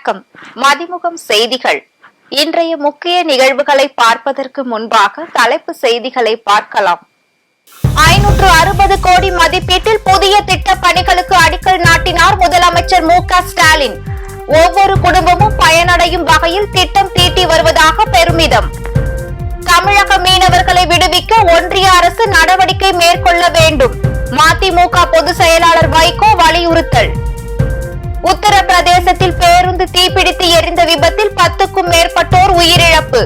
வணக்கம். மதிமுகம் செய்திகள். இன்றைய முக்கிய நிகழ்வுகளை பார்ப்பதற்கு முன்பாக தலைப்பு செய்திகளை பார்க்கலாம். 560 கோடி மதிப்பீட்டில் புதிய திட்ட பணிகளுக்கு அடிக்கல் நாட்டினார் முதலமைச்சர் மு.க. ஸ்டாலின். ஒவ்வொரு குடும்பமும் பயனடையும் வகையில் திட்டம் தீட்டி வருவதாக பெருமிதம். தமிழக மீனவர்களை விடுவிக்க ஒன்றிய அரசு நடவடிக்கை மேற்கொள்ள வேண்டும். மதிமுக பொதுச் செயலாளர் வைகோ வலியுறுத்தல். உத்தரப்பிரதேசத்தில் பேருந்து தீப்பிடித்து எரிந்த விபத்தில் 10க்கும் மேற்பட்டோர் உயிரிழப்பு.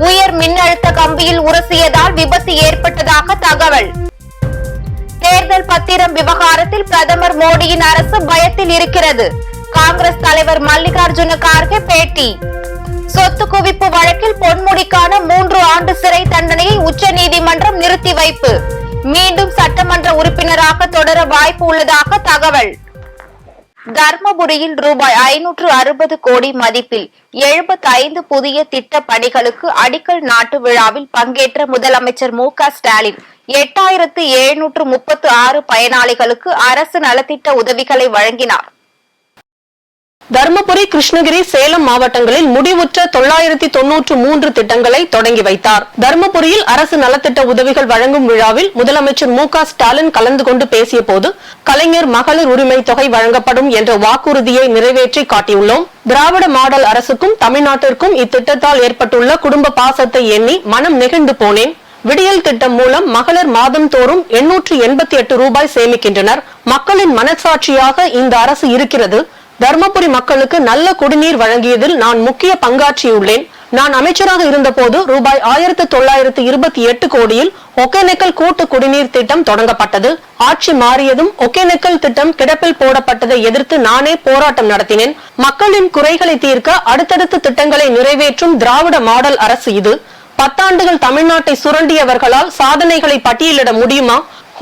உயர் மின்னழுத்த கம்பியில் உரசியதால் விபத்து ஏற்பட்டதாக தகவல். தேர்தல் பத்திரம் விவகாரத்தில் பிரதமர் மோடியின் அரசு பயத்தில் இருக்கிறது. காங்கிரஸ் தலைவர் மல்லிகார்ஜுன கார்கே பேட்டி. சொத்து குவிப்பு வழக்கில் பொன்முடிக்கான 3 ஆண்டு சிறை தண்டனையை உச்சநீதிமன்றம் நிறுத்தி வைப்பு. மீண்டும் சட்டமன்ற உறுப்பினராக தொடர வாய்ப்பு உள்ளதாக தகவல். தர்மபுரியில் ரூபாய் 560 கோடி மதிப்பில் 75 புதிய திட்ட பணிகளுக்கு அடிக்கல் நாட்டு விழாவில் பங்கேற்ற முதலமைச்சர் மு.க. ஸ்டாலின் 8736 பயனாளிகளுக்கு அரசு நலத்திட்ட உதவிகளை வழங்கினார். தர்மபுரி, கிருஷ்ணகிரி, சேலம் மாவட்டங்களில் முடிவுற்ற 993 திட்டங்களை தொடங்கி வைத்தார். தர்மபுரியில் அரசு நலத்திட்ட உதவிகள் வழங்கும் விழாவில் முதலமைச்சர் மு.க. ஸ்டாலின் கலந்து கொண்டு பேசிய போது, கலைஞர் மகளிர் உரிமை தொகை வழங்கப்படும் என்ற வாக்குறுதியை நிறைவேற்றி காட்டியுள்ளோம். திராவிட மாடல் அரசுக்கும் தமிழ்நாட்டிற்கும் இத்திட்டத்தால் ஏற்பட்டுள்ள குடும்ப பாசத்தை எண்ணி மனம் நெகிழ்ந்து போனேன். விடியல் திட்டம் மூலம் மகளிர் மாதம் தோறும் 888 ரூபாய் சேமிக்கின்றனர். மக்களின் மனசாட்சியாக இந்த அரசு இருக்கிறது. தர்மபுரி மக்களுக்கு நல்ல குடிநீர் வழங்கியதில் நான் முக்கிய பங்காற்றியுள்ளேன். நான் அமைச்சராக இருந்தபோது ரூபாய் 1928 கோடியில் ஒகேனக்கல் கூட்டு குடிநீர் திட்டம் தொடங்கப்பட்டது. ஆட்சி மாறியதும் ஒகேனக்கல் திட்டம் கிடப்பில் போடப்பட்டதை எதிர்த்து நானே போராட்டம் நடத்தினேன். மக்களின் குறைகளை தீர்க்க அடுத்தடுத்த திட்டங்களை நிறைவேற்றும் திராவிட மாடல் அரசு இது. 10 ஆண்டுகள் தமிழ்நாட்டை சுரண்டியவர்களால் சாதனைகளை பட்டியலிட முடியுமா?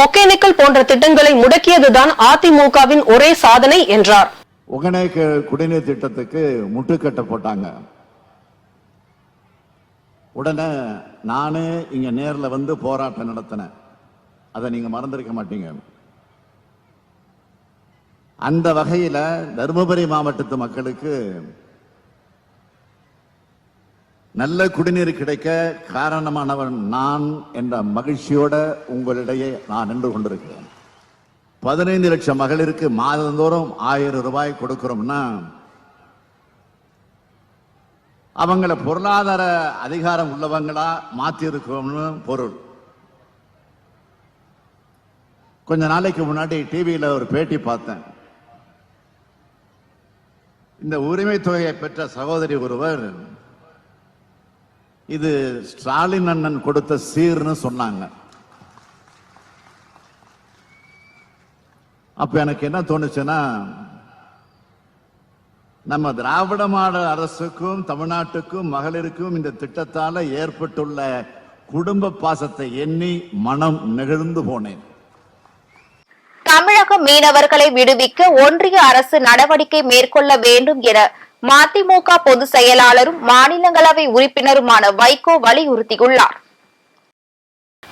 ஒகேனக்கல் போன்ற திட்டங்களை முடக்கியதுதான் அதிமுகவின் ஒரே சாதனை என்றார். ஒகேனக்கல் குடிநீர் திட்டத்துக்கு முட்டுக்கட்டை போட்டாங்க. உடனே நானே இங்க நேர்ல வந்து போராட்டம் நடத்தினேன். அதை நீங்க மறந்திருக்க மாட்டீங்க. அந்த வகையில தருமபுரி மாவட்டத்து மக்களுக்கு நல்ல குடிநீர் கிடைக்க காரணமானவன் நான் என்ற மகிழ்ச்சியோட உங்களிடையே நான் நின்று கொண்டிருக்கிறேன். 15 லட்சம் மகளிருக்கு மாதந்தோறும் 1000 ரூபாய் கொடுக்கிறோம்னா அவங்கள பொருளாதார அதிகாரம் உள்ளவங்களா மாத்தி இருக்கோம்னு பொருள். கொஞ்ச நாளைக்கு முன்னாடி டிவியில ஒரு பேட்டி பார்த்தேன். இந்த உரிமை தொகையை பெற்ற சகோதரி ஒருவர் இது ஸ்டாலின் அண்ணன் கொடுத்த சீர்னு சொன்னாங்க. அப்ப எனக்கு என்ன தோணுச்சுன்னா, நம்ம திராவிட மாடல் அரசுக்கும் தமிழ்நாட்டுக்கும் மகளிருக்கும் இந்த திட்டத்தால ஏற்பட்டுள்ள குடும்ப பாசத்தை எண்ணி மனம் நெகிழ்ந்து போனேன். தமிழக மீனவர்களை விடுவிக்க ஒன்றிய அரசு நடவடிக்கை மேற்கொள்ள வேண்டும் என மதிமுக பொதுச் செயலாளரும் மாநிலங்களவை உறுப்பினருமான வைகோ வலியுறுத்தியுள்ளார்.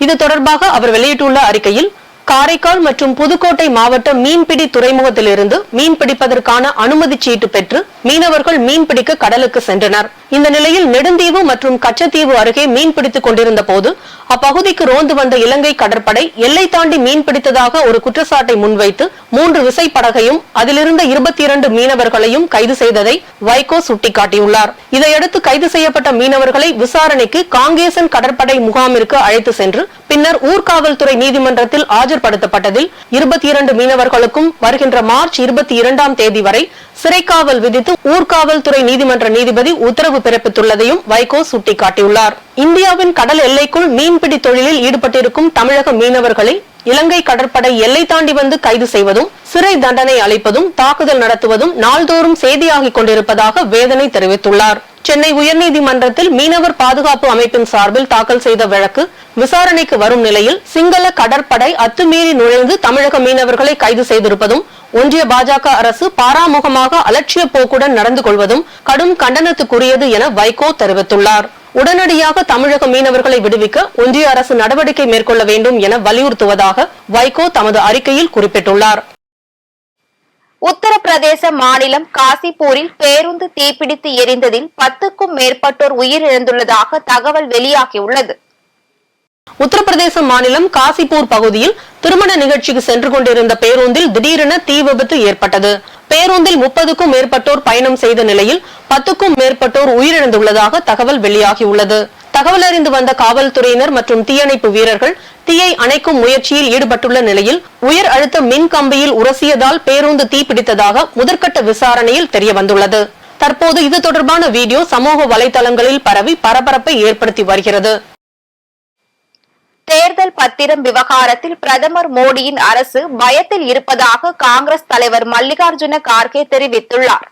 இது தொடர்பாக அவர் வெளியிட்டுள்ள அறிக்கையில், காரைக்கால் மற்றும் புதுக்கோட்டை மாவட்ட மீன்பிடி துறைமுகத்திலிருந்து மீன் பிடிப்பதற்கான அனுமதி சீட்டு பெற்று மீனவர்கள் மீன்பிடிக்க கடலுக்கு சென்றனர். இந்த நிலையில் நெடுந்தீவு மற்றும் கச்சத்தீவு அருகே மீன் பிடித்துக் கொண்டிருந்த போது அப்பகுதிக்கு ரோந்து வந்த இலங்கை கடற்படை எல்லை தாண்டி மீன் பிடித்ததாக ஒரு குற்றச்சாட்டை முன்வைத்து 3 விசைப்படகையும் அதிலிருந்த 22 மீனவர்களையும் கைது செய்ததை வைகோ சுட்டிக்காட்டியுள்ளார். இதையடுத்து கைது செய்யப்பட்ட மீனவர்களை விசாரணைக்கு காங்கேசன் கடற்படை முகாமிற்கு அழைத்து சென்று பின்னர் ஊர்காவல்துறை நீதிமன்றத்தில் ஆஜர்படுத்தப்பட்டதில் 22 மீனவர்களுக்கும் வருகின்ற மார்ச் 22ஆம் தேதி வரை சிறைக்காவல் விதித்து ஊர்காவல்துறை நீதிமன்ற நீதிபதி உத்தரவு பிறப்பித்துள்ளதையும் வைகோ சுட்டிக்காட்டியுள்ளார். இந்தியாவின் கடல் எல்லைக்குள் மீன்பிடி தொழிலில் ஈடுபட்டிருக்கும் தமிழக மீனவர்களை இலங்கை கடற்படை எல்லை தாண்டி வந்து கைது செய்வதும் சிறை தண்டனை அளிப்பதும் தாக்குதல் நடத்துவதும் நாள்தோறும் செய்தியாகிக் கொண்டிருப்பதாக வேதனை தெரிவித்துள்ளார். சென்னை உயர்நீதிமன்றத்தில் மீனவர் பாதுகாப்பு அமைப்பின் சார்பில் தாக்கல் செய்த வழக்கு விசாரணைக்கு வரும் நிலையில் சிங்கள கடற்படை அத்துமீறி நுழைந்து தமிழக மீனவர்களை கைது செய்திருப்பதும் ஒன்றிய பாஜக அரசு பாராமுகமாக அலட்சிய போக்குடன் நடந்து கொள்வதும் கடும் கண்டனத்துக்குரியது என வைகோ தெரிவித்துள்ளார். உடனடியாக தமிழக மீனவர்களை விடுவிக்க ஒன்றிய அரசு நடவடிக்கை மேற்கொள்ள வேண்டும் என வலியுறுத்துவதாக வைகோ தமது அறிக்கையில் குறிப்பிட்டுள்ளார். உத்தரப்பிரதேச மாநிலம் காசிப்பூரில் பேருந்து தீப்பிடித்து எரிந்ததில் 10க்கும் மேற்பட்டோர் உயிரிழந்துள்ளதாக தகவல் வெளியாகியுள்ளது. உத்தரப்பிரதேச மாநிலம் காசிப்பூர் பகுதியில் திருமண நிகழ்ச்சிக்கு சென்று கொண்டிருந்த பேருந்தில் திடீரென தீ விபத்து ஏற்பட்டது. பேருந்தில் 30க்கும் மேற்பட்டோர் பயணம் செய்த நிலையில் 10க்கும் மேற்பட்டோர் உயிரிழந்துள்ளதாக தகவல் வெளியாகியுள்ளது. தகவல் அறிந்து வந்த காவல்துறையினர் மற்றும் தீயணைப்பு வீரர்கள் தீயை அணைக்கும் முயற்சியில் ஈடுபட்டுள்ள நிலையில் உயர் அழுத்த மின் கம்பியில் உரசியதால் பேருந்து தீப்பிடித்ததாக முதற்கட்ட விசாரணையில் தெரியவந்துள்ளது. தற்போது இது தொடர்பான வீடியோ சமூக வலைதளங்களில் பரவி பரபரப்பை ஏற்படுத்தி வருகிறது. தேர்தல் பத்திரம் விவகாரத்தில் பிரதமர் மோடியின் அரசு பயத்தில் இருப்பதாக காங்கிரஸ் தலைவர் மல்லிகார்ஜுன கார்கே தெரிவித்துள்ளார்.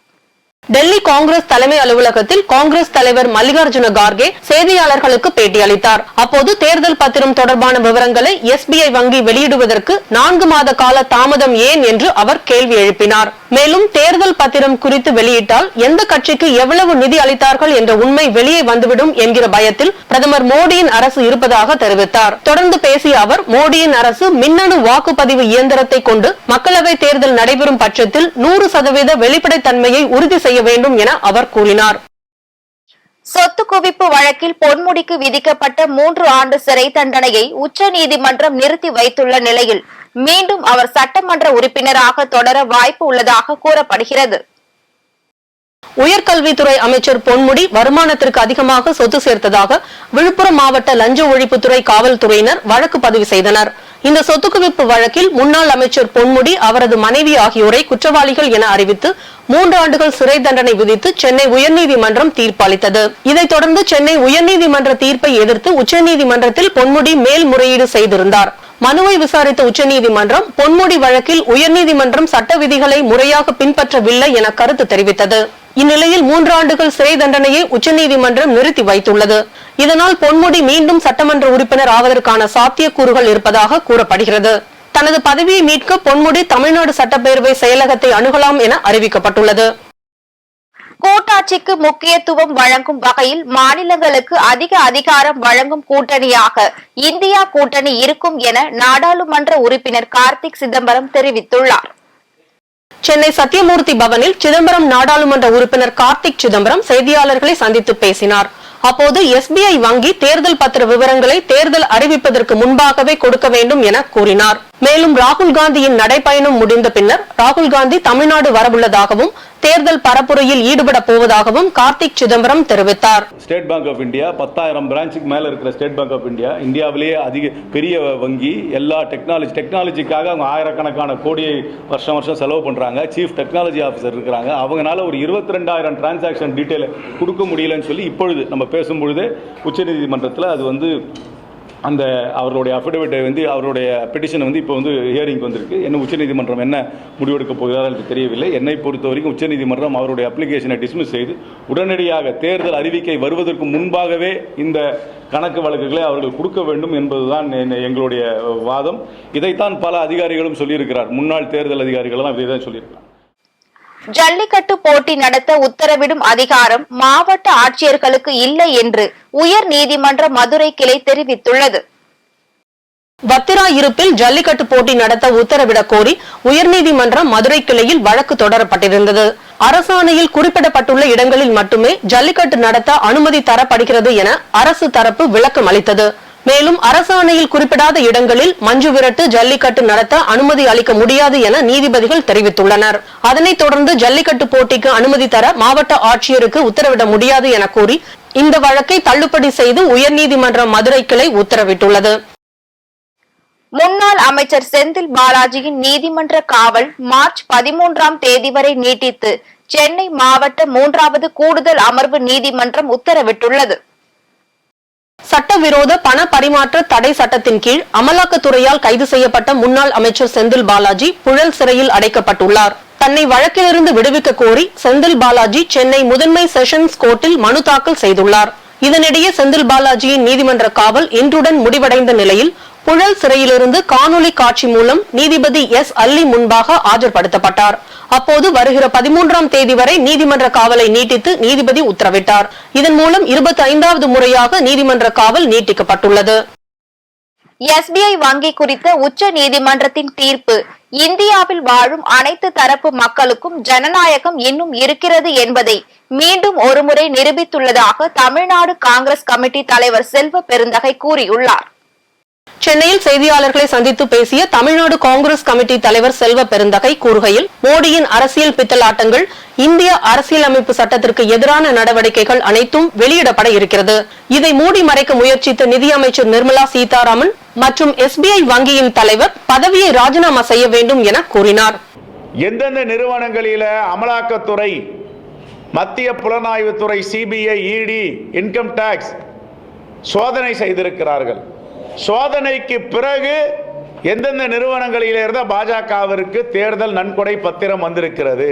டெல்லி காங்கிரஸ் தலைமை அலுவலகத்தில் காங்கிரஸ் தலைவர் மல்லிகார்ஜுன கார்கே செய்தியாளர்களுக்கு பேட்டியளித்தார். அப்போது தேர்தல் பத்திரம் தொடர்பான விவரங்களை SBI வங்கி வெளியிடுவதற்கு 4 மாத கால தாமதம் ஏன் என்று அவர் கேள்வி எழுப்பினார். மேலும் தேர்தல் பத்திரம் குறித்து வெளியிட்டால் எந்த கட்சிக்கு எவ்வளவு நிதி அளித்தார்கள் என்ற உண்மை வெளியே வந்துவிடும் என்கிற பயத்தில் பிரதமர் மோடியின் அரசு இருப்பதாக தெரிவித்தார். தொடர்ந்து பேசிய அவர், மோடியின் அரசு மின்னணு வாக்குப்பதிவு இயந்திரத்தை கொண்டு மக்களவை தேர்தல் நடைபெறும் பட்சத்தில் 100% வெளிப்படைத்தன்மையை உறுதி செய்ய வேண்டும் என அவர் கூறினார். சொத்து குவிப்பு வழக்கில் பொன்முடிக்கு விதிக்கப்பட்ட 3 ஆண்டு சிறை தண்டனையை உச்சநீதிமன்றம் நிறுத்தி வைத்துள்ள நிலையில் மீண்டும் அவர் சட்டமன்ற உறுப்பினராக தொடர வாய்ப்பு உள்ளதாக கூறப்படுகிறது. உயர்கல்வித்துறை அமைச்சர் பொன்முடி வருமானத்திற்கு அதிகமாக சொத்து சேர்த்ததாக விழுப்புரம் மாவட்ட லஞ்ச ஒழிப்புத்துறை காவல்துறையினர் வழக்கு பதிவு செய்தனர். இந்த சொத்து குவிப்பு வழக்கில் முன்னாள் அமைச்சர் பொன்முடி, அவரது மனைவி ஆகியோரை குற்றவாளிகள் என அறிவித்து 3 ஆண்டுகள் சிறை தண்டனை விதித்து சென்னை உயர்நீதிமன்றம் தீர்ப்பு அளித்தது. இதைத் தொடர்ந்து சென்னை உயர்நீதிமன்ற தீர்ப்பை எதிர்த்து உச்சநீதிமன்றத்தில் பொன்முடி மேல்முறையீடு செய்திருந்தார். மனுவை விசாரித்த உச்சநீதிமன்றம் பொன்முடி வழக்கில் உயர்நீதிமன்றம் சட்ட விதிகளை முறையாக பின்பற்றவில்லை என கருத்து தெரிவித்தது. இந்நிலையில் 3 ஆண்டுகள் சிறை தண்டனையை உச்சநீதிமன்றம் நிறுத்தி வைத்துள்ளது. இதனால் பொன்முடி மீண்டும் சட்டமன்ற உறுப்பினர் ஆவதற்கான சாத்தியக்கூறுகள் இருப்பதாக கூறப்படுகிறது. தனது பதவியை மீட்க பொன்முடி தமிழ்நாடு சட்டப்பேரவை செயலகத்தை அணுகலாம் என அறிவிக்கப்பட்டுள்ளது. கூட்டாட்சிக்கு முக்கியத்துவம் வழங்கும் வகையில் மாநிலங்களுக்கு அதிக அதிகாரம் வழங்கும் கூட்டணியாக இந்தியா கூட்டணி இருக்கும் என நாடாளுமன்ற உறுப்பினர் கார்த்திக் சிதம்பரம் தெரிவித்துள்ளார். சென்னை சத்தியமூர்த்தி பவனில் சிதம்பரம் நாடாளுமன்ற உறுப்பினர் கார்த்திக் சிதம்பரம் செய்தியாளர்களை சந்தித்து பேசினார். அப்போது SBI வங்கி தேர்தல் பத்திர விவரங்களை தேர்தல் அறிவிப்பதற்கு முன்பாகவே கொடுக்க வேண்டும் என கூறினார். மேலும் ராகுல் காந்தியின் நடைபயணம் முடிந்த பின்னர் ராகுல் காந்தி தமிழ்நாடு வரவுள்ளதாகவும் தேர்தல் பரப்புரையில் ஈடுபட போவதாகவும் கார்த்திக் சிதம்பரம் தெரிவித்தார். ஸ்டேட் பேங்க் ஆஃப் இந்தியா 10,000 பிரான்ச்சுக்கு மேல இருக்கிற ஸ்டேட் பேங்க் ஆஃப் இந்தியா இந்தியாவிலேயே அதிக பெரிய வங்கி. எல்லா டெக்னாலஜிக்காக அவங்க ஆயிரக்கணக்கான கோடியை வருஷம் செலவு பண்றாங்க. சீஃப் டெக்னாலஜி ஆஃபீஸர் இருக்கிறாங்க. அவங்களால ஒரு 22,000 டிரான்சாக்ஷன் டீட்டெயில் கொடுக்க முடியலன்னு சொல்லி இப்பொழுது நம்ம பேசும்பொழுது உச்சநீதிமன்றத்தில் அது அந்த அவருடைய அஃபிடவிட்டை அவருடைய பெட்டிஷன் இப்போ ஹியரிங் வந்திருக்கு. என்ன உச்சநீதிமன்றம் என்ன முடிவெடுக்க போகிறார் எனக்கு தெரியவில்லை. என்னை பொறுத்த வரைக்கும் உச்சநீதிமன்றம் அவருடைய அப்ளிகேஷனை டிஸ்மிஸ் செய்து உடனடியாக தேர்தல் அறிவிக்கை வருவதற்கு முன்பாகவே இந்த கணக்கு வழக்குகளை அவர்கள் கொடுக்க வேண்டும் என்பதுதான் எங்களுடைய வாதம். இதைத்தான் பல அதிகாரிகளும் சொல்லியிருக்கிறார். முன்னாள் தேர்தல் அதிகாரிகளும் இதை தான் சொல்லியிருக்கிறார். ஜல்லிக்கட்டு போட்டி நடத்த உத்தரவிடும் அதிகாரம் மாவட்ட ஆட்சியர்களுக்கு இல்லை என்று உயர் நீதிமன்ற மதுரை கிளை தெரிவித்துள்ளது. பத்திரா இருப்பில் ஜல்லிக்கட்டு போட்டி நடத்த உத்தரவிடக் கோரி உயர்நீதிமன்றம் மதுரை கிளையில் வழக்கு தொடரப்பட்டிருந்தது. அரசாணையில் குறிப்பிடப்பட்டுள்ள இடங்களில் மட்டுமே ஜல்லிக்கட்டு நடத்த அனுமதி தரப்படுகிறது என அரசு தரப்பு விளக்கம் அளித்தது. மேலும் அரசாணையில் குறிப்பிடாத இடங்களில் மஞ்சு விரட்டு ஜல்லிக்கட்டு நடத்த அனுமதி அளிக்க முடியாது என நீதிபதிகள் தெரிவித்துள்ளனர். அதனைத் தொடர்ந்து ஜல்லிக்கட்டு போட்டிக்கு அனுமதி தர மாவட்ட ஆட்சியருக்கு உத்தரவிட முடியாது என கூறி இந்த வழக்கை தள்ளுபடி செய்து உயர்நீதிமன்றம் மதுரை கிளை உத்தரவிட்டுள்ளது. முன்னாள் அமைச்சர் செந்தில் பாலாஜியின் நீதிமன்ற காவல் மார்ச் 13ஆம் தேதி வரை நீட்டித்து சென்னை மாவட்ட 3வது கூடுதல் அமர்வு நீதிமன்றம் உத்தரவிட்டுள்ளது. சட்டவிரோத பண பரிமாற்ற தடை சட்டத்தின் கீழ் அமலாக்கத்துறையால் கைது செய்யப்பட்ட முன்னாள் அமைச்சர் செந்தில் பாலாஜி புழல் சிறையில் அடைக்கப்பட்டுள்ளார். தன்னை வழக்கிலிருந்து விடுவிக்க கோரி செந்தில் பாலாஜி சென்னை முதன்மை செஷன்ஸ் கோர்ட்டில் மனு தாக்கல் செய்துள்ளார். இதனிடையே செந்தில் பாலாஜியின் நீதிமன்ற காவல் இன்றுடன் முடிவடைந்த நிலையில் புழல் சிறையிலிருந்து காணொலி காட்சி மூலம் நீதிபதி S. அல்லி முன்பாக ஆஜர்படுத்தப்பட்டார். அப்போது வருகிற 13ஆம் தேதி வரை நீதிமன்ற காவலை நீட்டித்து நீதிபதி உத்தரவிட்டார். இதன் மூலம் 25வது முறையாக நீதிமன்ற காவல் நீட்டிக்கப்பட்டுள்ளது. SBI வங்கி குறித்த உச்ச நீதிமன்றத்தின் தீர்ப்பு இந்தியாவில் வாழும் அனைத்து தரப்பு மக்களுக்கும் ஜனநாயகம் இன்னும் இருக்கிறது என்பதை மீண்டும் ஒருமுறை நிரூபித்துள்ளதாக தமிழ்நாடு காங்கிரஸ் கமிட்டி தலைவர் செல்வ பெருந்தகை கூறியுள்ளார். சென்னையில் செய்தியாளர்களை சந்தித்து பேசிய தமிழ்நாடு காங்கிரஸ் கமிட்டி தலைவர் செல்வ பெருந்தகை கூறுகையில், மோடியின் அரசியல் பித்தலாட்டங்கள், இந்திய அரசியலமைப்பு சட்டத்திற்கு எதிரான நடவடிக்கைகள் அனைத்தும் வெளியிடப்பட இருக்கிறது. இதை மூடி மறைக்க முயற்சித்த நிதியமைச்சர் நிர்மலா சீதாராமன் மற்றும் SBI வங்கியின் தலைவர் பதவியை ராஜினாமா செய்ய வேண்டும் என கூறினார். எந்தெந்த நிறுவனங்களில அமலாக்கத்துறை, மத்திய புலனாய்வுத்துறை, CBI, ED, இன்கம் டாக்ஸ் சோதனை செய்திருக்கிறார்கள். சோதனைக்கு பிறகு எந்தெந்த நிறுவனங்களிலிருந்து பாஜகவிற்கு தேர்தல் நன்கொடை பத்திரம் வந்திருக்கிறது,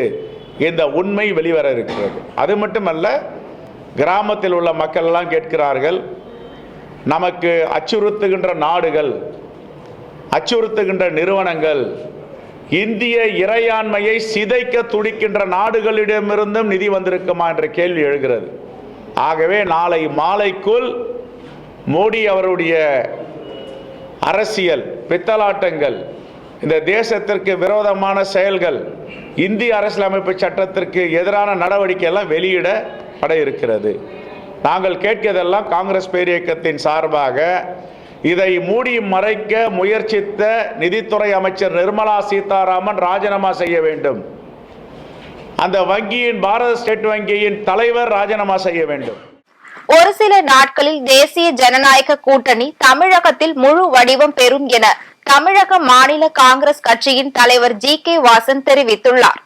இந்த உண்மை வெளிவர இருக்கிறது. அது மட்டுமல்ல, கிராமத்தில் உள்ள மக்கள் எல்லாம் கேட்கிறார்கள், நமக்கு அச்சுறுத்துகின்ற நாடுகள், அச்சுறுத்துகின்ற நிறுவனங்கள், இந்திய இறையாண்மையை சிதைக்க துடிக்கின்ற நாடுகளிடமிருந்தும் நிதி வந்திருக்குமா என்ற கேள்வி எழுகிறது. ஆகவே நாளை மாலைக்குள் மோடி அவருடைய அரசியல் பித்தலாட்டங்கள், இந்த தேசத்திற்கு விரோதமான செயல்கள், இந்திய அரசியலமைப்பு சட்டத்திற்கு எதிரான நடவடிக்கை எல்லாம் வெளியிடப்பட இருக்கிறது. நாங்கள் கேட்கிறதெல்லாம் காங்கிரஸ் பேரியக்கத்தின் சார்பாக இதை மூடி மறைக்க முயற்சித்த நிதித்துறை அமைச்சர் நிர்மலா சீதாராமன் ராஜினாமா செய்ய வேண்டும். அந்த வங்கியின், பாரத ஸ்டேட் வங்கியின் தலைவர் ராஜினாமா செய்ய வேண்டும். ஒரு சில நாட்களில் தேசிய ஜனநாயக கூட்டணி தமிழகத்தில் முழு வடிவம் பெறும் என தமிழக மாநில காங்கிரஸ் கட்சியின் தலைவர் G.K. வாசன் தெரிவித்துள்ளார்.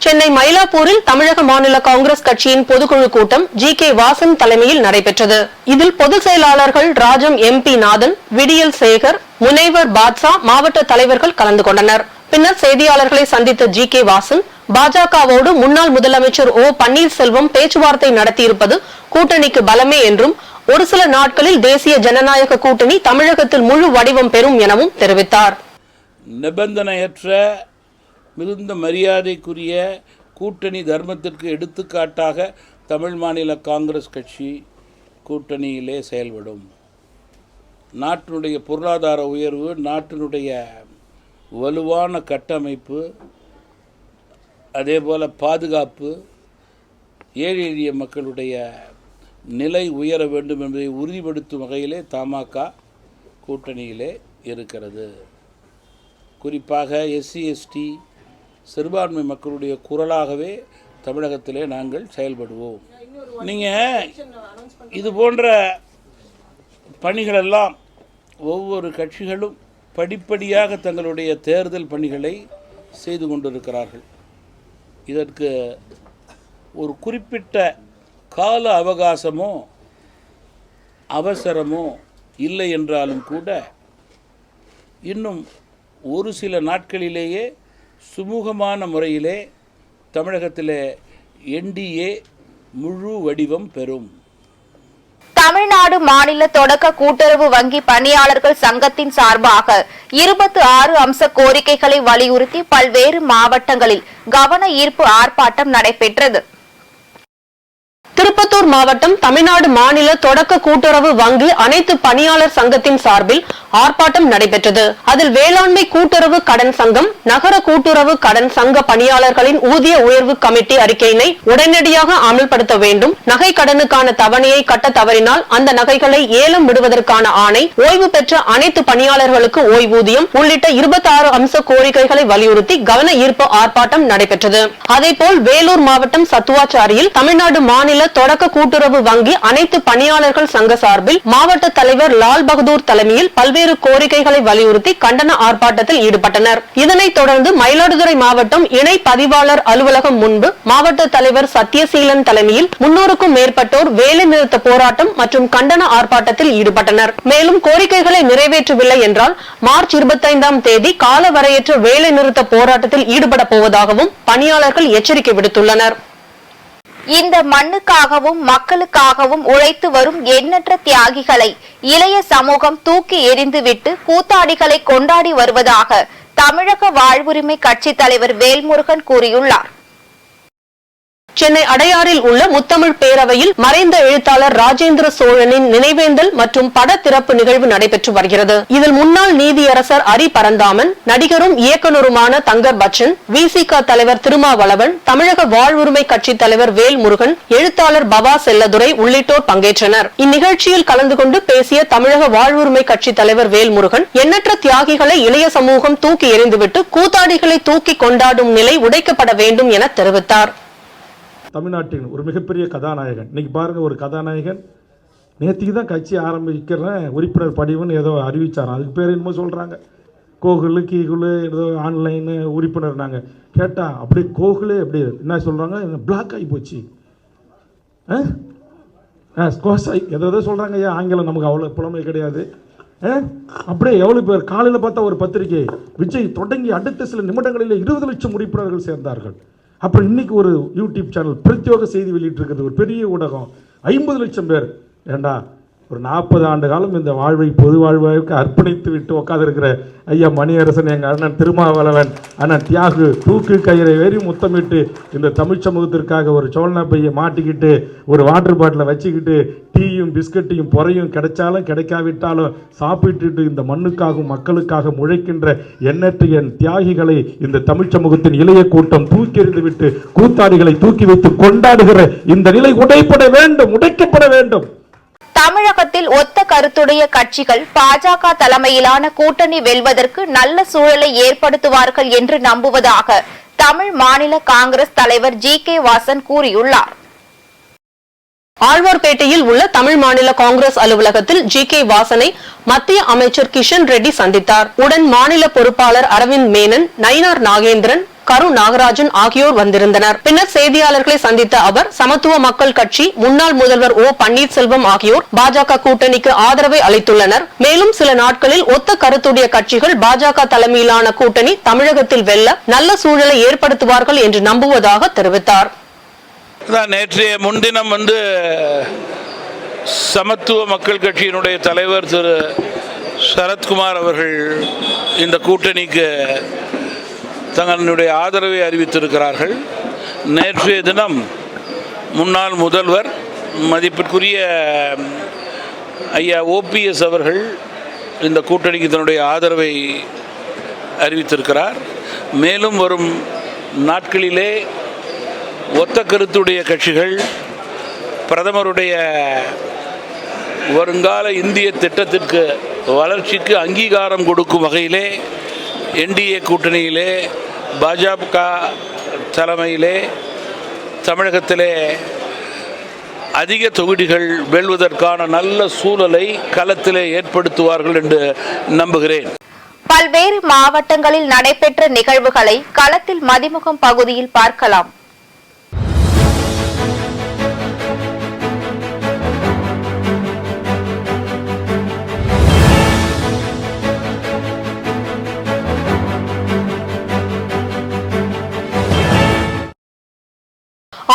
சென்னை மயிலாப்பூரில் தமிழக மாநில காங்கிரஸ் கட்சியின் பொதுக்குழு கூட்டம் G.K. வாசன் தலைமையில் நடைபெற்றது. இதில் பொதுச் செயலாளர்கள் ராஜம் MP நாதன், விடியல் சேகர், முனைவர் பாட்சா, மாவட்ட தலைவர்கள் கலந்து கொண்டனர். பின்னர் செய்தியாளர்களை சந்தித்த G.K. வாசன், பாஜகவோடு முன்னாள் முதலமைச்சர் O. பன்னீர்செல்வம் பேச்சுவார்த்தை நடத்தியிருப்பது கூட்டணிக்கு பலமே என்றும், ஒரு சில நாட்களில் தேசிய ஜனநாயக கூட்டணி தமிழகத்தில் முழு வடிவம் பெறும் எனவும் தெரிவித்தார். நிபந்தனையற்ற மிகுந்த மரியாதைக்குரிய கூட்டணி தர்மத்திற்கு எடுத்துக்காட்டாக தமிழ் மாநில காங்கிரஸ் கட்சி கூட்டணியிலே செயல்படும். நாட்டினுடைய பொருளாதார உயர்வு, நாட்டினுடைய வலுவான கட்டமைப்பு, அதேபோல் பாதுகாப்பு, ஏழை எளிய மக்களுடைய நிலை உயர வேண்டும் என்பதை உறுதிப்படுத்தும் வகையிலே தமாக கூட்டணியிலே இருக்கிறது. குறிப்பாக SC/ST சிறுபான்மை மக்களுடைய குரலாகவே தமிழகத்திலே நாங்கள் செயல்படுவோம். நீங்கள் இது போன்ற பணிகளெல்லாம் ஒவ்வொரு கட்சிகளும் படிப்படியாக தங்களுடைய தேர்தல் பணிகளை செய்து கொண்டிருக்கிறார்கள். இதற்கு ஒரு குறிப்பிட்ட கால அவகாசமோ அவசரமோ இல்லை என்றாலும் கூட இன்னும் ஒரு சில நாட்களிலேயே சுமூகமான முறையிலே தமிழகத்திலே NDA முழு வடிவம் பெறும். தமிழ்நாடு மாநில தொடக்க கூட்டுறவு வங்கி பணியாளர்கள் சங்கத்தின் சார்பாக 26 அம்ச கோரிக்கைகளை வலியுறுத்தி பல்வேறு மாவட்டங்களில் கவன ஈர்ப்பு ஆர்ப்பாட்டம் நடைபெற்றது. திருப்பத்தூர் மாவட்டம் தமிழ்நாடு மாநில தொடக்க கூட்டுறவு வங்கி அனைத்து பணியாளர் சங்கத்தின் சார்பில் ஆர்ப்பாட்டம் நடைபெற்றது. அதில் வேளாண்மை கூட்டுறவு கடன் சங்கம், நகர கூட்டுறவு கடன் சங்க பணியாளர்களின் ஊதிய உயர்வு கமிட்டி அறிக்கையினை உடனடியாக அமல்படுத்த வேண்டும், நகை கடனுக்கான தவணையை கட்ட தவறினால் அந்த நகைகளை ஏலம் விடுவதற்கான ஆணை, ஓய்வு பெற்ற அனைத்து பணியாளர்களுக்கு ஓய்வூதியம் உள்ளிட்ட 26 அம்ச கோரிக்கைகளை வலியுறுத்தி கவன ஈர்ப்பு ஆர்ப்பாட்டம் நடைபெற்றது. அதேபோல் வேலூர் மாவட்டம் சத்துவாச்சாரியில் தமிழ்நாடு மாநில தொடக்க கூட்டுறவு வங்கி அனைத்து பணியாளர்கள் சங்க சார்பில் மாவட்ட தலைவர் லால் பகதூர் தலைமையில் பல்வேறு கோரிக்கைகளை வலியுறுத்தி கண்டன ஆர்ப்பாட்டத்தில் ஈடுபட்டனர். இதனைத் தொடர்ந்து மயிலாடுதுறை மாவட்டம் இணை பதிவாளர் அலுவலகம் முன்பு மாவட்ட தலைவர் சத்யசீலன் தலைமையில் 300க்கும் மேற்பட்டோர் வேலை நிறுத்த போராட்டம் மற்றும் கண்டன ஆர்ப்பாட்டத்தில் ஈடுபட்டனர். மேலும் கோரிக்கைகளை நிறைவேற்றவில்லை என்றால் மார்ச் 25ஆம் தேதி காலவரையற்ற வேலை நிறுத்த போராட்டத்தில் ஈடுபட போவதாகவும் பணியாளர்கள் எச்சரிக்கை விடுத்துள்ளனர். இந்த மண்ணுக்காகவும் மக்களுக்காகவும் உழைத்து வரும் எண்ணற்ற தியாகிகளை இளைய சமூகம் தூக்கி எறிந்துவிட்டு கூத்தாடிகளை கொண்டாடி வருவதாக தமிழக வாழ்வுரிமை கட்சி தலைவர் வேல்முருகன் கூறியுள்ளார். சென்னை அடையாறில் உள்ள முத்தமிழ் பேரவையில் மறைந்த எழுத்தாளர் ராஜேந்திர சோழனின் நினைவேந்தல் மற்றும் பட திறப்பு நிகழ்வு நடைபெற்று வருகிறது. இதில் முன்னாள் நீதியரசர் அரி பரந்தாமன், நடிகரும் இயக்குநருமான தங்கர் பச்சன், விசிக தலைவர் திருமாவளவன், தமிழக வாழ்வுரிமை கட்சி தலைவர் வேல்முருகன், எழுத்தாளர் பவா செல்லதுரை உள்ளிட்டோர் பங்கேற்றனர். இந்நிகழ்ச்சியில் கலந்து கொண்டு பேசிய தமிழக வாழ்வுரிமை கட்சி தலைவர் வேல்முருகன், எண்ணற்ற தியாகிகளை இளைய சமூகம் தூக்கி எறிந்துவிட்டு கூத்தாடிகளை தூக்கி கொண்டாடும் நிலை உடைக்கப்பட வேண்டும் என தெரிவித்தார். தமிழ்நாட்டின் ஒரு மிகப்பெரிய கதாநாயகன். இன்னைக்கு பாருங்க, ஒரு கதாநாயகன் நேற்றுக்கு தான் கட்சி ஆரம்பிக்கிறேன் உறுப்பினர் படிவுன்னு ஏதோ அறிவிச்சாராம். அதுக்கு பேர் என்னமோ சொல்கிறாங்க, கோகுலு கீகுலு ஏதோ ஆன்லைனு உறுப்பினர். நாங்கள் கேட்டால் அப்படியே கோகுலே அப்படி என்ன சொல்கிறாங்க, பிளாக் ஆகி போச்சு, ஸ்கோஸ் ஆகி ஏதோ சொல்கிறாங்க. ஐயா ஆங்கிலம் நமக்கு அவ்வளோ புலமை கிடையாது. அப்படியே எவ்வளோ பேர் காலையில் பார்த்தா ஒரு பத்திரிகை, விஜய் தொடங்கி அடுத்த சில நிமிடங்களில் 20 லட்சம் உறுப்பினர்கள் சேர்ந்தார்கள். அப்புறம் இன்னைக்கு ஒரு யூடியூப் சேனல் பிரத்யோக செய்தி வெளியிட்டிருக்கிறது, ஒரு பெரிய ஊடகம் 50 லட்சம் பேர். ஏண்டா ஒரு 40 ஆண்டு காலம் இந்த வாழ்வை பொது வாழ்வாய்க்கு அர்ப்பணித்து விட்டு உட்காந்துருக்கிற ஐயா மணியரசன், எங்கள் அண்ணன் திருமாவளவன், அண்ணன் தியாகு தூக்கு கயிறை ஏறி முத்தமிட்டு இந்த தமிழ் சமூகத்திற்காக ஒரு சோழனா பையை மாட்டிக்கிட்டு ஒரு வாட்டர் பாட்டிலை வச்சுக்கிட்டு டீயும் பிஸ்கட்டையும் பொறையும் கிடைச்சாலும் கிடைக்காவிட்டாலும் சாப்பிட்டுட்டு இந்த மண்ணுக்காகவும் மக்களுக்காக முழைக்கின்ற எண்ணற்ற என் தியாகிகளை இந்த தமிழ் சமூகத்தின் இளைய கூட்டம் தூக்கி எறிந்து விட்டு கூத்தாடிகளை தூக்கி வைத்து கொண்டாடுகிற இந்த நிலை உடைக்கப்பட வேண்டும். தமிழகத்தில் ஒத்த கருத்துடைய கட்சிகள் பாஜக தலைமையிலான கூட்டணி வெல்வதற்கு நல்ல சூழலை ஏற்படுத்துவார்கள் என்று நம்புவதாக தமிழ் மாநில காங்கிரஸ் தலைவர் ஜி.கே. வாசன் கூறியுள்ளார். ஆழ்வார்பேட்டையில் உள்ள தமிழ் மாநில காங்கிரஸ் அலுவலகத்தில் ஜி.கே. வாசனை மத்திய அமைச்சர் கிஷன் ரெட்டி சந்தித்தார். உடன் மாநில பொறுப்பாளர் அரவிந்த் மேனன், நயினார் நாகேந்திரன், கரு நாகராஜன் ஆகியோர் வந்திருந்தனர். பின்னர் செய்தியாளர்களை சந்தித்த அவர், சமத்துவ மக்கள் கட்சி, முன்னாள் முதல்வர் ஓ பன்னீர்செல்வம் ஆகியோர் பாஜக கூட்டணிக்கு ஆதரவை அளித்துள்ளனர். மேலும் சில நாட்களில் ஒத்த கருத்துடைய கட்சிகள் பாஜக தலைமையிலான கூட்டணி தமிழகத்தில் வெல்ல நல்ல சூழலை ஏற்படுத்துவார்கள் என்று நம்புவதாக தெரிவித்தார். நேற்றைய முன்தினம் சமத்துவ மக்கள் கட்சியினுடைய தலைவர் திரு சரத்குமார் அவர்கள் இந்த கூட்டணிக்கு தங்களுடைய ஆதரவை அறிவித்திருக்கிறார்கள். நேற்றைய தினம் முன்னாள் முதல்வர் மதிப்பிற்குரிய ஐயா ஓபிஎஸ் அவர்கள் இந்த கூட்டணிக்கு தன்னுடைய ஆதரவை அறிவித்திருக்கிறார். மேலும் வரும் நாட்களிலே ஒத்த கருத்துடைய கட்சிகள் பிரதமருடைய வருங்கால இந்திய திட்டத்திற்கு வளர்ச்சிக்கு அங்கீகாரம் கொடுக்கும் வகையிலே என்டிஏ கூட்டணியிலே பாஜக தலைமையிலே தமிழகத்திலே அதிக தொகுதிகள் வெல்வதற்கான நல்ல சூழலை களத்திலே ஏற்படுத்துவார்கள் என்று நம்புகிறேன். பல்வேறு மாவட்டங்களில் நடைபெற்ற நிகழ்வுகளை களத்தில் மதிமுகம் பகுதியில் பார்க்கலாம்.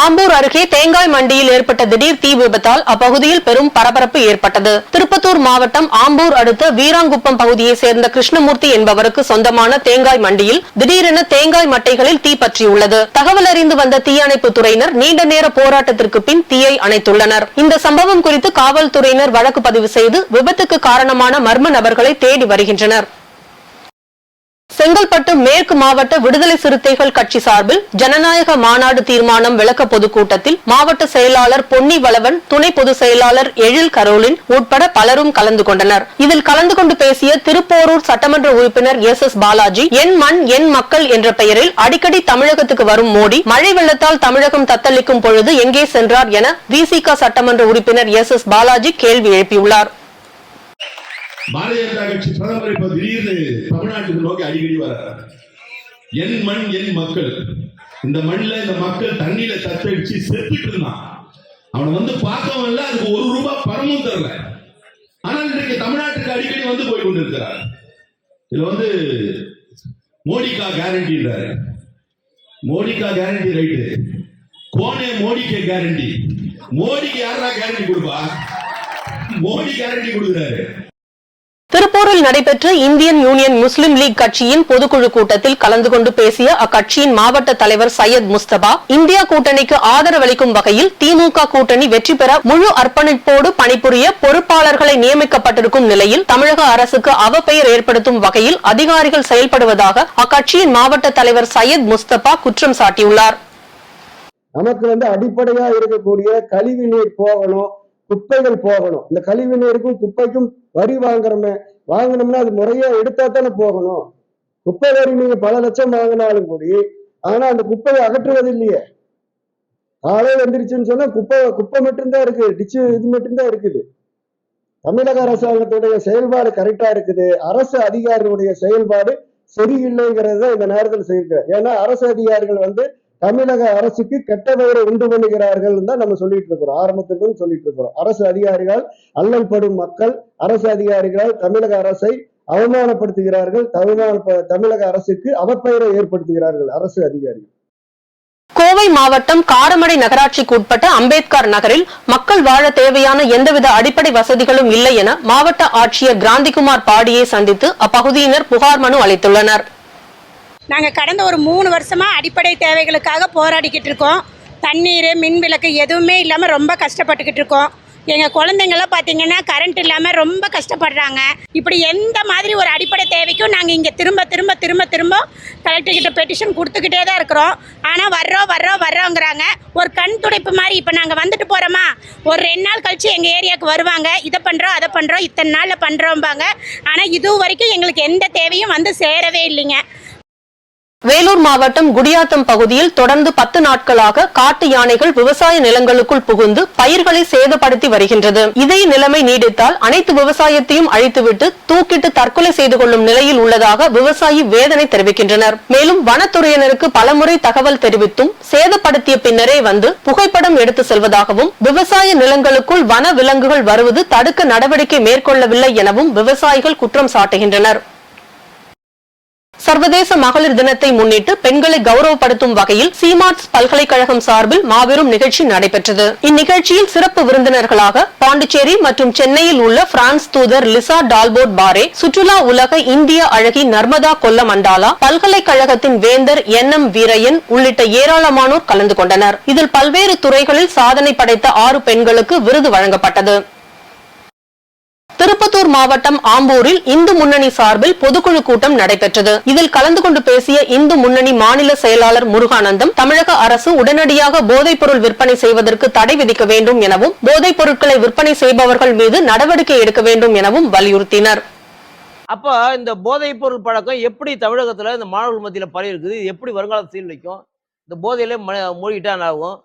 ஆம்பூர் அருகே தேங்காய் மண்டியில் ஏற்பட்ட திடீர் தீ விபத்தால் அப்பகுதியில் பெரும் பரபரப்பு ஏற்பட்டது. திருப்பத்தூர் மாவட்டம் ஆம்பூர் அடுத்த வீராங்குப்பம் பகுதியை சேர்ந்த கிருஷ்ணமூர்த்தி என்பவருக்கு சொந்தமான தேங்காய் மண்டியில் திடீரென தேங்காய் மட்டைகளில் தீ பற்றியுள்ளது. தகவல் அறிந்து வந்த தீயணைப்பு துறையினர் நீண்ட நேர போராட்டத்திற்கு பின் தீயை அணைத்துள்ளனர். இந்த சம்பவம் குறித்து காவல்துறையினர் வழக்கு பதிவு செய்து விபத்துக்கு காரணமான மர்ம நபர்களை தேடி வருகின்றனர். செங்கல்பட்டு மேற்கு மாவட்ட விடுதலை சிறுத்தைகள் கட்சி சார்பில் ஜனநாயக மாநாடு தீர்மானம் விளக்க பொதுக்கூட்டத்தில் மாவட்ட செயலாளர் பொன்னி வளவன், துணை பொதுச் செயலாளர் எழில் கரோலின் உட்பட பலரும் கலந்து கொண்டனர். இதில் கலந்து கொண்டு பேசிய திருப்போரூர் சட்டமன்ற உறுப்பினர் எஸ் பாலாஜி, என் மண் என் மக்கள் என்ற பெயரில் அடிக்கடி தமிழகத்துக்கு வரும் மோடி மழை வெள்ளத்தால் தமிழகம் தத்தளிக்கும் பொழுது எங்கே சென்றார் என விசிக சட்டமன்ற உறுப்பினர் எஸ் பாலாஜி கேள்வி எழுப்பியுள்ளார். பாரதிய ஜனதா கட்சி பிரதமர் இப்ப திடீர்னு தமிழ்நாட்டுக்கு நோக்கி அடிக்கடி வர்றாரு. என் மண் என் மக்கள், இந்த மண்ணில் இந்த மக்கள் தண்ணியில தத்தடிச்சு செத்துட்டு இருந்தான். அவனை பார்த்தவன் இல்ல, அதுக்கு ₹1 பணமும் தரல. ஆனால் இன்றைக்கு தமிழ்நாட்டுக்கு அடிக்கடி போய் கொண்டிருக்கிறார். இது மோடிக்கா கேரண்டின்றாரு. மோடிக்கா கேரண்டி ரைட்டு, கோனே மோடிக்கு கேரண்டி. மோடிக்கு யாரா கேரண்டி கொடுப்பா? மோடி கேரண்டி கொடுக்குறாரு. திருப்பூரில் நடைபெற்ற இந்தியன் யூனியன் முஸ்லிம் லீக் கட்சியின் பொதுக்குழு கூட்டத்தில் கலந்து கொண்டு பேசிய அக்கட்சியின் மாவட்ட தலைவர் சையத் முஸ்தபா, இந்தியா கூட்டணிக்கு ஆதரவளிக்கும் வகையில் திமுக கூட்டணி வெற்றி பெற முழு அர்ப்பணிப்போடு பணிபுரிய பொறுப்பாளர்களை நியமிக்கப்பட்டிருக்கும் நிலையில் தமிழக அரசுக்கு அவப்பெயர் ஏற்படுத்தும் வகையில் அதிகாரிகள் செயல்படுவதாக அக்கட்சியின் மாவட்ட தலைவர் சையத் முஸ்தபா குற்றம் சாட்டியுள்ளார். நமக்கு அடிப்படையா இருக்கக்கூடிய கழிவு நீர் போகணும், குப்பைகள் போகணும். இந்த கழிவு நீருக்கும் குப்பைக்கும் வரி வாங்கணும்னா அது முறையா எடுத்தா தானே போகணும். குப்பை வரி நீங்க பல லட்சம் வாங்கினாலும் கூடி, ஆனா அந்த குப்பையை அகற்றுவது இல்லையே. காலையில் வந்துருச்சுன்னு சொன்னா குப்பை மட்டும்தான் இருக்கு, டிச்சு இது மட்டும்தான் இருக்குது. தமிழக அரசாங்கத்துடைய செயல்பாடு கரெக்டா இருக்குது, அரசு அதிகாரிகளுடைய செயல்பாடு சரியில்லைங்கிறது தான் இந்த நேரத்தில் செய்யுங்க. ஏன்னா அரசு அதிகாரிகள் தமிழக அரசுக்கு கெட்ட பெயரை உண்டு பண்ணுகிறார்கள் தான் நம்ம சொல்லிட்டு இருக்கிறோம், ஆரம்பத்துக்கும் சொல்லிட்டு இருக்கிறோம். அரசு அதிகாரிகள் அல்லல் படும் மக்கள், அரசு அதிகாரிகள் தமிழக அரசை அவமானப்படுத்துகிறார்கள், தமிழக அரசுக்கு அவப்பெயரை ஏற்படுத்துகிறார்கள் அரசு அதிகாரிகள். கோவை மாவட்டம் காரமடை நகராட்சிக்கு உட்பட்ட அம்பேத்கர் நகரில் மக்கள் வாழ தேவையான எந்தவித அடிப்படை வசதிகளும் இல்லை என மாவட்ட ஆட்சியர் கிராந்திகுமார் பாடியை சந்தித்து அப்பகுதியினர் புகார் மனு அளித்துள்ளனர். நாங்கள் கடந்த ஒரு 3 வருஷமாக அடிப்படை தேவைகளுக்காக போராடிக்கிட்டு இருக்கோம். தண்ணீர், மின் விளக்கு எதுவுமே இல்லாமல் ரொம்ப கஷ்டப்பட்டுக்கிட்டு இருக்கோம். எங்கள் குழந்தைங்களாம் பார்த்தீங்கன்னா கரண்ட் இல்லாமல் ரொம்ப கஷ்டப்படுறாங்க. இப்படி எந்த மாதிரி ஒரு அடிப்படை தேவைக்கும் நாங்கள் இங்கே திரும்ப கலெக்டர்கிட்ட பெட்டிஷன் கொடுத்துக்கிட்டே தான் இருக்கிறோம். ஆனால் வர்றோங்கிறாங்க. ஒரு கண் துடைப்பு மாதிரி இப்போ நாங்கள் வந்துட்டு போகிறோமா, ஒரு 2 நாள் கழித்து எங்கள் ஏரியாவுக்கு வருவாங்க, இதை பண்ணுறோம் அதை பண்ணுறோம், இத்தனை நாளில் பண்ணுறோம்பாங்க. ஆனால் இது வரைக்கும் எங்களுக்கு எந்த தேவையும் சேரவே இல்லைங்க. வேலூர் மாவட்டம் குடியாத்தம் பகுதியில் தொடர்ந்து 10 நாட்களாக காட்டு யானைகள் விவசாய நிலங்களுக்குள் புகுந்து பயிர்களை சேதப்படுத்தி வருகின்றது. இதே நிலைமை நீடித்தால் அனைத்து விவசாயத்தையும் அழித்துவிட்டு தூக்கிட்டு தற்கொலை செய்து கொள்ளும் நிலையில் உள்ளதாக விவசாயி வேதனை தெரிவிக்கின்றனர். மேலும் வனத்துறையினருக்கு பலமுறை தகவல் தெரிவித்தும் சேதப்படுத்திய பின்னரே புகைப்படம் எடுத்து செல்வதாகவும், விவசாய நிலங்களுக்குள் வன விலங்குகள் வருவது தடுக்க நடவடிக்கை மேற்கொள்ளவில்லை எனவும் விவசாயிகள் குற்றம் சாட்டுகின்றனர். சர்வதேச மகளிர் தினத்தை முன்னிட்டு பெண்களை கௌரவப்படுத்தும் வகையில் சீமார்ட்ஸ் பல்கலைக்கழகம் சார்பில் மாபெரும் நிகழ்ச்சி நடைபெற்றது. இந்நிகழ்ச்சியில் சிறப்பு விருந்தினர்களாக பாண்டிச்சேரி மற்றும் சென்னையில் உள்ள பிரான்ஸ் தூதர் லிசா டால்போட் பாரே, சுற்றுலா உலக இந்திய அழகி நர்மதா கொல்லமண்டாலா, பல்கலைக்கழகத்தின் வேந்தர் NM வீரையன் உள்ளிட்ட ஏராளமானோர் கலந்து கொண்டனர். இதில் பல்வேறு துறைகளில் சாதனை படைத்த 6 பெண்களுக்கு விருது வழங்கப்பட்டது. திருப்பத்தூர் மாவட்டம் ஆம்பூரில் இந்து முன்னணி சார்பில் பொதுக்குழு கூட்டம் நடைபெற்றது. இதில் கலந்து கொண்டு பேசிய இந்து முன்னணி மாநில செயலாளர் முருகானந்தம், தமிழக அரசு உடனடியாக போதைப் பொருள் விற்பனை செய்வதற்கு தடை விதிக்க வேண்டும் எனவும், போதைப் பொருட்களை விற்பனை செய்பவர்கள் மீது நடவடிக்கை எடுக்க வேண்டும் எனவும் வலியுறுத்தினர். அப்ப இந்த போதைப் பொருள் பழக்கம் எப்படி தமிழகத்துல இந்த மாணவர்கள் மத்தியில பரவி இருக்குது, எப்படி வருங்காலத்தில் சீர்லிக்கும், இந்த போதையில மூழ்கிட்டா ஆகும்.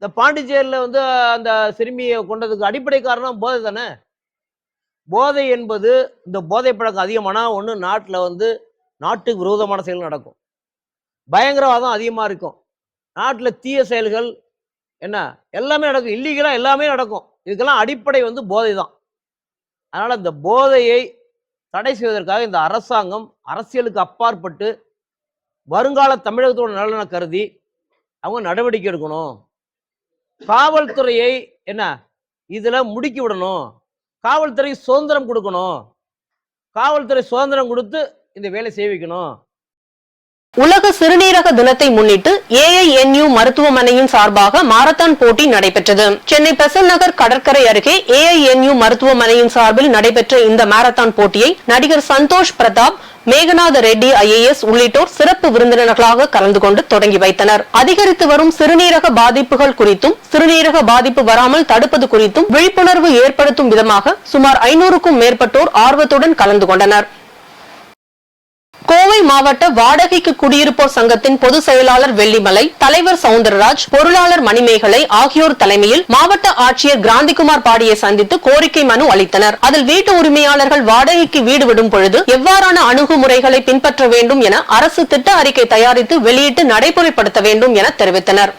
இந்த பாண்டிச்சேரியில அந்த சிறுமியை கொண்டதுக்கு அடிப்படை காரணம் போதை தானே. போதை என்பது, இந்த போதை பழக்கம் அதிகமானா ஒன்று நாட்டில் நாட்டுக்கு விரோதமான செயல்கள் நடக்கும், பயங்கரவாதம் அதிகமாக இருக்கும், நாட்டில் தீய செயல்கள் எல்லாமே நடக்கும், இல்லீகலாக எல்லாமே நடக்கும். இதுக்கெல்லாம் அடிப்படை போதை தான். அதனால் இந்த போதையை தடை செய்வதற்காக இந்த அரசாங்கம் அரசியலுக்கு அப்பாற்பட்டு வருங்கால தமிழகத்தோட நலனை கருதி அவங்க நடவடிக்கை எடுக்கணும். காவல்துறையை இதில் முடுக்கி விடணும், காவல்துறை சுதந்திரம் கொடுக்கணும், காவல்துறை சுதந்திரம் கொடுத்து இந்த வேலை செய்ய வைக்கணும். உலக சிறுநீரக தினத்தை முன்னிட்டு AINU மருத்துவமனையின் சார்பாக மாரத்தான் போட்டி நடைபெற்றது. சென்னை பெசன்ட் நகர் கடற்கரை அருகே AINU மருத்துவமனையின் சார்பில் நடைபெற்ற இந்த மாரத்தான் போட்டியை நடிகர் சந்தோஷ் பிரதாப், மேகநாத ரெட்டி IAS உள்ளிட்டோர் சிறப்பு விருந்தினர்களாக கலந்து கொண்டு தொடங்கி வைத்தனர். அதிகரித்து வரும் சிறுநீரக பாதிப்புகள் குறித்தும், சிறுநீரக பாதிப்பு வராமல் தடுப்பது குறித்தும் விழிப்புணர்வு ஏற்படுத்தும் விதமாக சுமார் 500க்கும் மேற்பட்டோர் ஆர்வத்துடன் கலந்து கொண்டனர். கோவை மாவட்ட வாடகைக்கு குடியிருப்போர் சங்கத்தின் பொதுச் செயலாளர் வெள்ளிமலை, தலைவர் சவுந்தரராஜ், பொருளாளர் மணிமேகலை ஆகியோர் தலைமையில் மாவட்ட ஆட்சியர் கிராந்திகுமார் பாடியை சந்தித்து கோரிக்கை மனு அளித்தனர். அதில் வீட்டு உரிமையாளர்கள் வாடகைக்கு வீடு விடும் பொழுது எவ்வாறான அணுகுமுறைகளை பின்பற்ற வேண்டும் என அரசு திட்ட அறிக்கை தயாரித்து வெளியிட்டு நடைமுறைப்படுத்த வேண்டும் என தெரிவித்தனர்.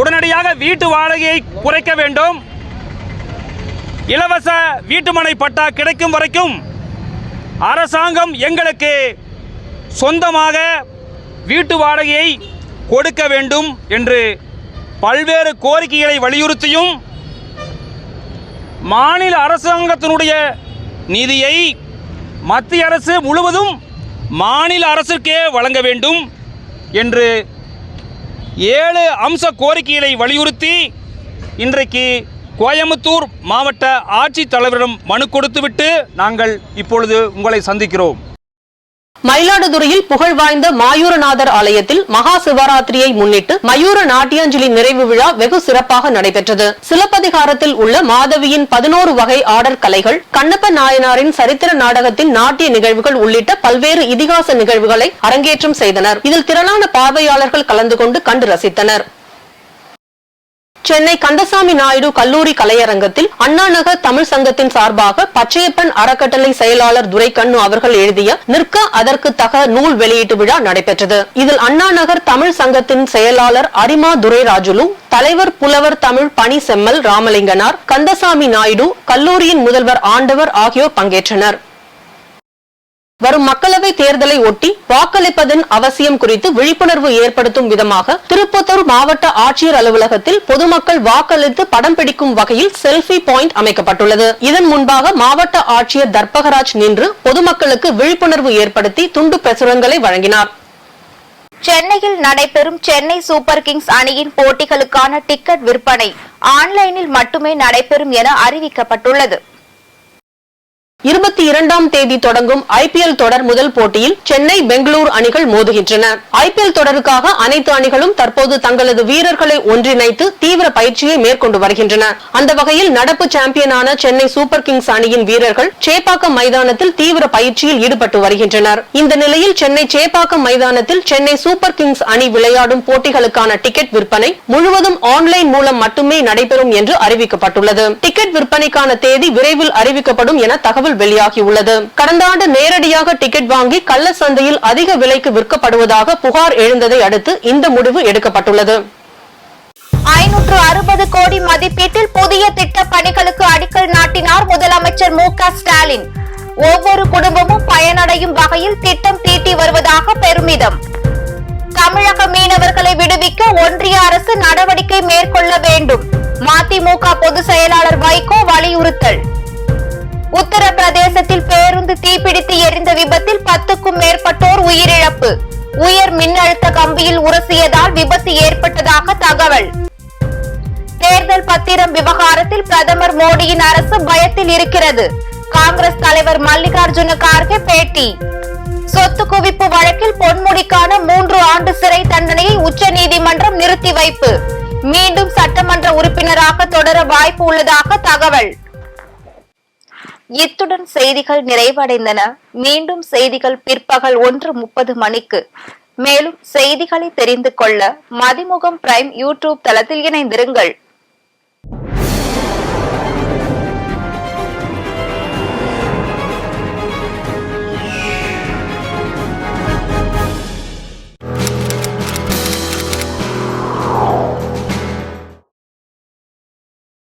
உடனடியாக வீட்டு வாடகையை குறைக்க வேண்டும். இலவச வீட்டுமனை பட்டா கிடைக்கும் வரைக்கும் அரசாங்கம் எங்களுக்கு சொந்தமாக வீட்டு வாடகையை கொடுக்க வேண்டும் என்று பல்வேறு கோரிக்கைகளை வலியுறுத்தியும் மாநில அரசாங்கத்தினுடைய நிதியை மத்திய அரசு முழுவதும் மாநில அரசுக்கே வழங்க வேண்டும் என்று 7 அம்ச கோரிக்கைகளை வலியுறுத்தி இன்றைக்கு கோயம்புத்தூர் மாவட்ட ஆட்சித்தலைவரிடம் மனு கொடுத்துவிட்டு நாங்கள் இப்பொழுது உங்களை சந்திக்கிறோம். மயிலாடுதுறையில் புகழ்வாய்ந்த மாயூரநாதர் ஆலயத்தில் மகா சிவராத்திரியை முன்னிட்டு மயூர நாட்டியாஞ்சலி நிறைவு விழா வெகு சிறப்பாக நடைபெற்றது. சிலப்பதிகாரத்தில் உள்ள மாதவியின் 11 வகை ஆடற் கலைகள், கண்ணப்ப நாயனாரின் சரித்திர நாடகத்தின் நாட்டிய நிகழ்வுகள் உள்ளிட்ட பல்வேறு இதிகாச நிகழ்வுகளை அரங்கேற்றம் செய்தனர். இதில் திரளான பார்வையாளர்கள் கலந்து கொண்டு கண்டு ரசித்தனர். சென்னை கந்தசாமி நாயுடு கல்லூரி கலையரங்கத்தில் அண்ணா நகர் தமிழ் சங்கத்தின் சார்பாக பச்சையப்பன் அறக்கட்டளை செயலாளர் துரைக்கண்ணு அவர்கள் எழுதிய நிற்க அதற்கு தக நூல் வெளியீட்டு விழா நடைபெற்றது. இதில் அண்ணா நகர் தமிழ் சங்கத்தின் செயலாளர் அரிமா துரைராஜுலு, தலைவர் புலவர் தமிழ் பணி செம்மல் ராமலிங்கனார், கந்தசாமி நாயுடு, கல்லூரியின் முதல்வர் ஆண்டவர் ஆகியோர் பங்கேற்றனர். வரும் மக்களவை தேர்தலை ஒட்டி வாக்களிப்பதன் அவசியம் குறித்து விழிப்புணர்வு ஏற்படுத்தும் விதமாக திருப்பத்தூர் மாவட்ட ஆட்சியர் அலுவலகத்தில் பொதுமக்கள் வாக்களித்து படம் பிடிக்கும் வகையில் செல்ஃபி பாயிண்ட் அமைக்கப்பட்டுள்ளது. இதன் முன்பாக மாவட்ட ஆட்சியர் தர்பகராஜ் நின்று பொதுமக்களுக்கு விழிப்புணர்வு ஏற்படுத்தி துண்டு பிரசுரங்களை வழங்கினார். சென்னையில் நடைபெறும் சென்னை சூப்பர் கிங்ஸ் அணியின் போட்டிகளுக்கான டிக்கெட் விற்பனை ஆன்லைனில் மட்டுமே நடைபெறும் என அறிவிக்கப்பட்டுள்ளது. 22ஆம் தேதி தொடங்கும் ஐபிஎல் தொடர் முதல் போட்டியில் சென்னை பெங்களூரு அணிகள் மோதுகின்றன. ஐபிஎல் தொடருக்காக அனைத்து அணிகளும் தற்போது தங்களது வீரர்களை ஒன்றிணைத்து தீவிர பயிற்சியை மேற்கொண்டு வருகின்றன. அந்த வகையில் நடப்பு சாம்பியனான சென்னை சூப்பர் கிங்ஸ் அணியின் வீரர்கள் சேப்பாக்கம் மைதானத்தில் தீவிர பயிற்சியில் ஈடுபட்டு வருகின்றனர். இந்த நிலையில் சென்னை சேப்பாக்கம் மைதானத்தில் சென்னை சூப்பர் கிங்ஸ் அணி விளையாடும் போட்டிகளுக்கான டிக்கெட் விற்பனை முழுவதும் ஆன்லைன் மூலம் மட்டுமே நடைபெறும் என்று அறிவிக்கப்பட்டுள்ளது. டிக்கெட் விற்பனைக்கான தேதி விரைவில் அறிவிக்கப்படும் என தகவல் வெளியாகியுள்ளது. கடந்த ஆண்டு நேரடியாக டிக்கெட் வாங்கி கள்ள சந்தையில் அதிக விலைக்கு விற்கப்படுவதாக புகார் எழுந்ததை அடுத்து இந்த முடிவு எடுக்கப்பட்டுள்ளது. 560 கோடி மதிப்பீட்டில் புதிய திட்ட பணிகளுக்கு அடிக்கல் நாட்டினார் முதலமைச்சர் மு.க. ஸ்டாலின். ஒவ்வொரு குடும்பமும் பயனடையும் வகையில் திட்டம் தீட்டி வருவதாக பெருமிதம். தமிழக மீனவர்களை விடுவிக்க ஒன்றிய அரசு நடவடிக்கை மேற்கொள்ள வேண்டும். மதிமுக பொதுச் செயலாளர் வைகோ வலியுறுத்தல். உத்தரப்பிரதேசத்தில் பேருந்து தீப்பிடித்து எரிந்த விபத்தில் 10க்கும் மேற்பட்டோர் உயிரிழப்பு. உயர் மின்னழுத்த கம்பியில் உரசியதால் விபத்து ஏற்பட்டதாக தகவல். தேர்தல் பத்திரம் விவகாரத்தில் பிரதமர் மோடியின் அரசு பயத்தில் இருக்கிறது. காங்கிரஸ் தலைவர் மல்லிகார்ஜுன கார்கே பேட்டி. சொத்து குவிப்பு வழக்கில் பொன்முடிக்கான 3 ஆண்டு சிறை தண்டனையை உச்சநீதிமன்றம் நிறுத்தி வைப்பு. மீண்டும் சட்டமன்ற உறுப்பினராக தொடர வாய்ப்பு உள்ளதாக தகவல். இத்துடன் செய்திகள் நிறைவடைந்தன. மீண்டும் செய்திகள் பிற்பகல் 1:30 மணிக்கு. மேலும் செய்திகளை தெரிந்து கொள்ள மதிமுகம் பிரைம் யூடியூப் தளத்தில் இணைந்திருங்கள்.